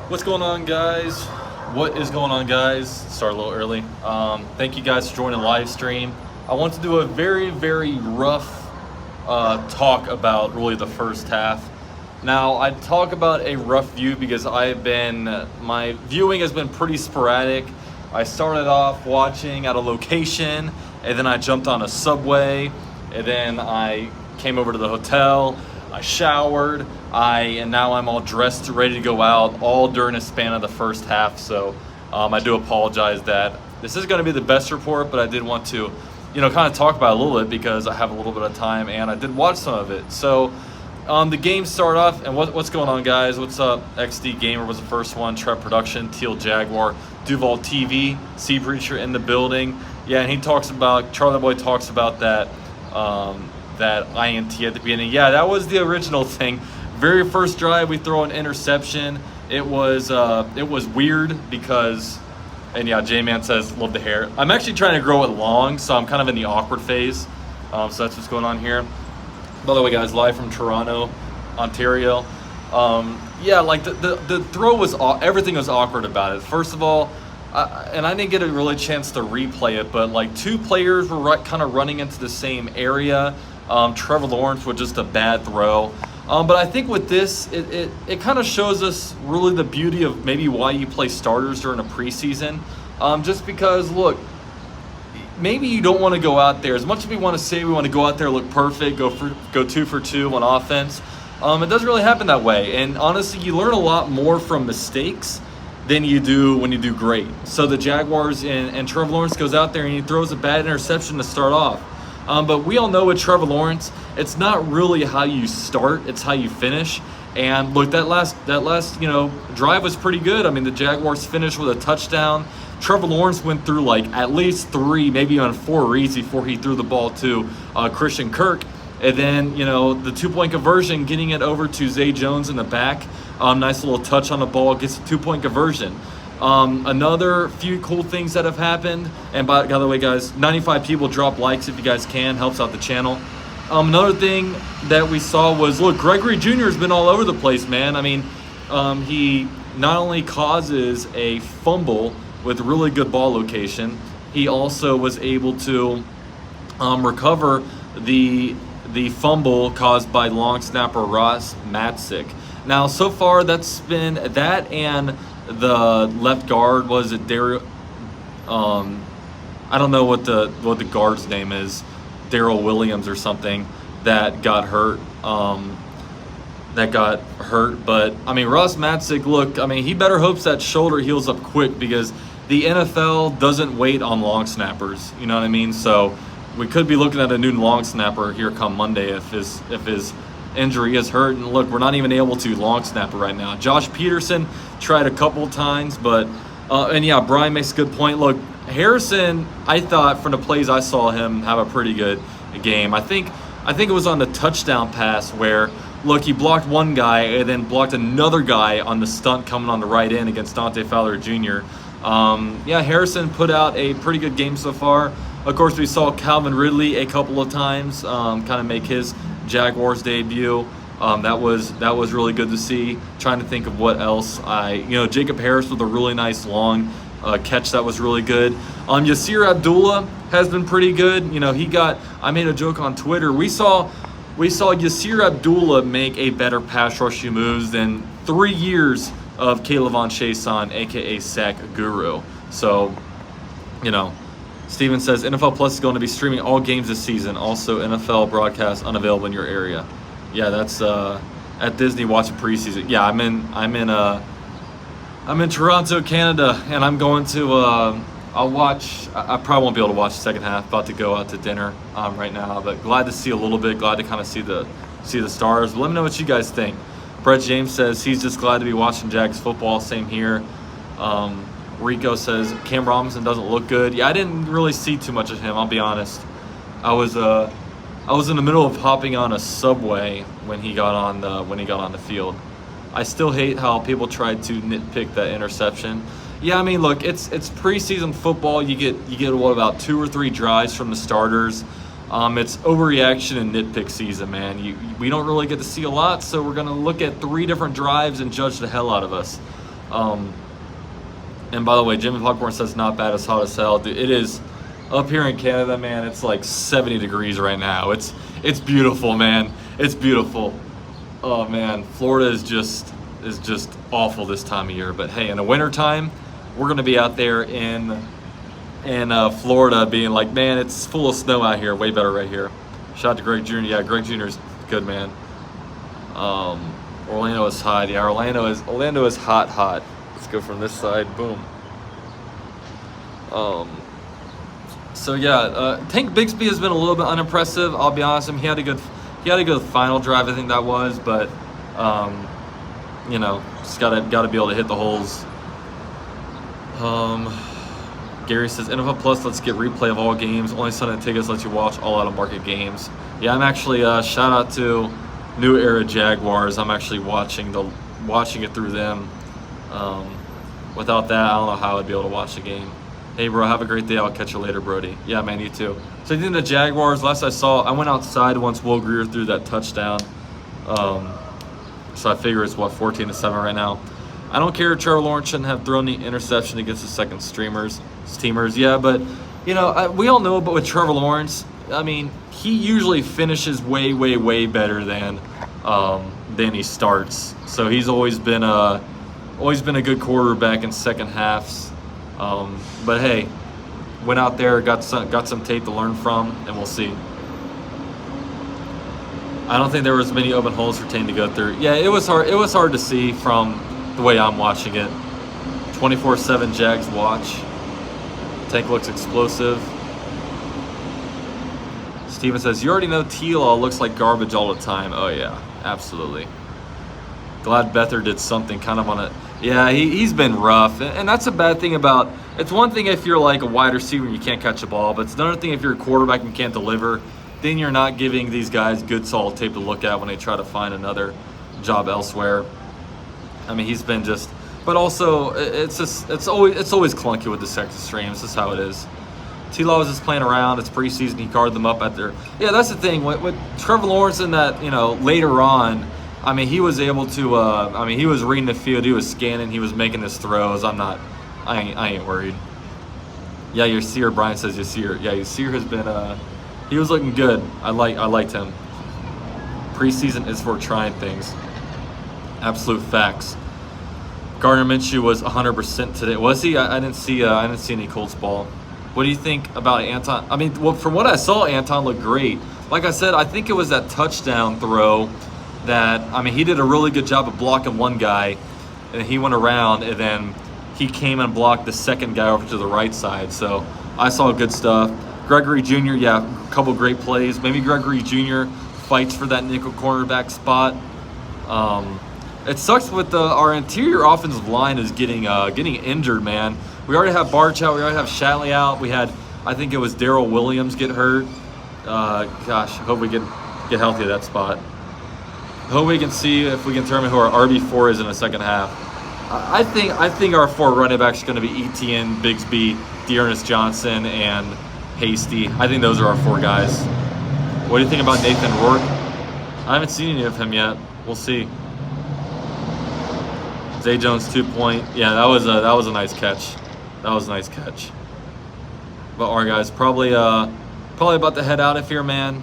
What's going on, guys? What is going on, guys? Start a little early. Thank you guys for joining the live stream. I want to do a very, very rough talk about really the first half. Now, I talk about a rough view because my viewing has been pretty sporadic. I started off watching at a location, and then I jumped on a subway, and then I came over to the hotel. I showered, and now I'm all dressed, ready to go out, all during a span of the first half. So I do apologize that this is going to be the best report, but I did want to, kind of talk about it a little bit because I have a little bit of time, and I did watch some of it. So the game started off, and what's going on, guys? What's up? XD Gamer was the first one. Trev Production, Teal Jaguar, Duval TV, Sea Breacher in the building. Yeah, and Charlie Boy talks about that. That INT at the beginning. Yeah, that was the original thing. Very first drive, we throw an interception. It was weird because, and yeah, J-Man says, love the hair. I'm actually trying to grow it long, so I'm kind of in the awkward phase. So that's what's going on here. By the way, guys, live from Toronto, Ontario. Yeah, like the throw was, everything was awkward about it. First of all, and I didn't get a really chance to replay it, but like two players were kind of running into the same area. Trevor Lawrence with just a bad throw. But I think with this, it kind of shows us really the beauty of maybe why you play starters during a preseason. Just because, look, maybe you don't want to go out there. As much as we want to say we want to go out there, look perfect, go 2 for 2 on offense, it doesn't really happen that way. And honestly, you learn a lot more from mistakes than you do when you do great. So the Jaguars and Trevor Lawrence goes out there and he throws a bad interception to start off. But we all know with Trevor Lawrence, it's not really how you start, it's how you finish. And look, that last drive was pretty good. I mean, the Jaguars finished with a touchdown. Trevor Lawrence went through like at least 3, maybe even 4 reads before he threw the ball to Christian Kirk. And then, the 2-point conversion, getting it over to Zay Jones in the back. Nice little touch on the ball, gets a 2-point conversion. Another few cool things that have happened, and by the way, guys, 95 people, drop likes if you guys can, helps out the channel. Another thing that we saw was, look, Gregory Jr. has been all over the place, man. I mean, he not only causes a fumble with really good ball location, he also was able to recover the fumble caused by long snapper Ross Matzik. Now, so far, that's been that, and the left guard was it Daryl. I don't know what the guard's name is, Daryl Williams or something, that got hurt. But I mean, Ross Matzik, look, I mean, he better hopes that shoulder heals up quick because the NFL doesn't wait on long snappers. You know what I mean? So we could be looking at a new long snapper here come Monday if his injury is hurt. And look, we're not even able to long snapper right now. Josh Peterson tried a couple times, but and yeah, Brian makes a good point. Look, Harrison, I thought from the plays I saw him have a pretty good game. I think it was on the touchdown pass where, look, he blocked one guy and then blocked another guy on the stunt coming on the right end against Dante Fowler Jr. Yeah, Harrison put out a pretty good game so far. Of course, we saw Calvin Ridley a couple of times kind of make his Jaguars debut. That was really good to see. Trying to think of what else. Jacob Harris with a really nice long catch that was really good. Yasir Abdullah has been pretty good. I made a joke on Twitter. We saw Yasir Abdullah make a better pass rushing moves than 3 years of Kaylavon Chason, aka Sack Guru. So, Steven says NFL Plus is going to be streaming all games this season. Also, NFL broadcast unavailable in your area. Yeah, that's at Disney watching preseason. Yeah, I'm in Toronto, Canada, and I'm going to. I'll watch. I probably won't be able to watch the second half. About to go out to dinner right now, but glad to see a little bit. Glad to kind of see the stars. But let me know what you guys think. Brett James says he's just glad to be watching Jags football. Same here. Rico says Cam Robinson doesn't look good. Yeah, I didn't really see too much of him. I'll be honest. I was in the middle of hopping on a subway when he got on the field. I still hate how people tried to nitpick that interception. Yeah, I mean, look, it's preseason football. You get what, about 2 or 3 drives from the starters. It's overreaction and nitpick season, man. We don't really get to see a lot, so we're gonna look at 3 different drives and judge the hell out of us. And by the way, Jimmy Popcorn says not bad, it's hot as hell. Dude, it is up here in Canada, man. It's like 70 degrees right now. It's beautiful, man. It's beautiful. Oh man, Florida is just awful this time of year. But hey, in the wintertime, we're gonna be out there in Florida, being like, man, it's full of snow out here. Way better right here. Shout out to Greg Jr. Yeah, Greg Jr. is good, man. Orlando is hot. Yeah, Orlando is hot. Let's go from this side. Boom. So yeah, Tank Bixby has been a little bit unimpressive. I'll be honest. He had a good final drive, I think that was, but you know, just gotta be able to hit the holes. Gary says NFL Plus lets get replay of all games. Only Sunday tickets lets you watch all out of market games. Yeah, I'm actually shout out to New Era Jaguars. I'm actually watching it through them. Without that, I don't know how I'd be able to watch the game. Hey, bro, have a great day. I'll catch you later, Brody. Yeah, man, you too. So I think the Jaguars, last I saw, I went outside once Will Grier threw that touchdown. So I figure it's, 14-7 right now. I don't care if Trevor Lawrence shouldn't have thrown the interception against the second teamers. Yeah, but, you know, we all know, but with Trevor Lawrence, I mean, he usually finishes way better than he starts. So he's always been a good quarterback in second halves. But hey, went out there, got some tape to learn from, and we'll see. I don't think there was many open holes for Tane to go through. Yeah, it was hard. It was hard to see from the way I'm watching it. 24/7 Jags watch. Tank looks explosive. Steven says, you already know T-Law looks like garbage all the time. Oh yeah, absolutely. Glad Bether did something kind of on it. Yeah, he's been rough. And that's a bad thing about, it's one thing if you're like a wide receiver and you can't catch a ball, but it's another thing if you're a quarterback and can't deliver, then you're not giving these guys good solid tape to look at when they try to find another job elsewhere. I mean, he's been just, but also it's always clunky with the second stream. It's just how it is. T-Law was just playing around. It's preseason. He guarded them up at their, yeah, that's the thing with Trevor Lawrence in that, you know, later on, I mean, he was able to, I mean, he was reading the field, he was scanning, he was making his throws. I ain't worried. Yeah, Yasir, Brian says Yasir. Yeah, Yasir has been, he was looking good. I liked him. Preseason is for trying things. Absolute facts. Gardner Minshew was 100% today. Was he? I didn't see any Colts ball. What do you think about Anton? I mean, well, from what I saw, Anton looked great. Like I said, I think it was that touchdown throw that, I mean, he did a really good job of blocking one guy, and he went around, and then he came and blocked the second guy over to the right side. So I saw good stuff. Gregory Jr., yeah, a couple great plays. Maybe Gregory Jr. fights for that nickel cornerback spot. It sucks with our interior offensive line is getting injured, man. We already have Barch out. We already have Shatley out. We had, I think it was Darrell Williams get hurt. Gosh, hope we get healthy at that spot. Hope we can see if we can determine who our RB4 is in the second half. I think our four running backs are going to be Etienne, Bigsby, Dearness Johnson, and Hasty. I think those are our four guys. What do you think about Nathan Rourke? I haven't seen any of him yet. We'll see. Zay Jones 2-point. Yeah, that was a nice catch. That was a nice catch. But all right, guys, probably about to head out of here, man.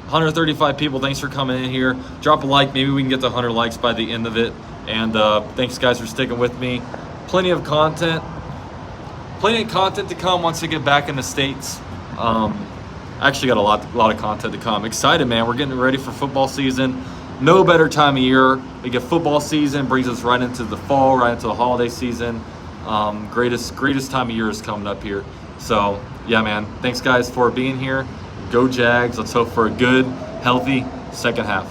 135 people. Thanks for coming in here. Drop a like. Maybe we can get to 100 likes by the end of it. And thanks, guys, for sticking with me. Plenty of content to come once I get back in the States. Actually got a lot of content to come. Excited, man. We're getting ready for football season. No better time of year. We get football season, brings us right into the fall, right into the holiday season. Greatest time of year is coming up here. So, yeah, man. Thanks, guys, for being here. Go Jags. Let's hope for a good, healthy second half.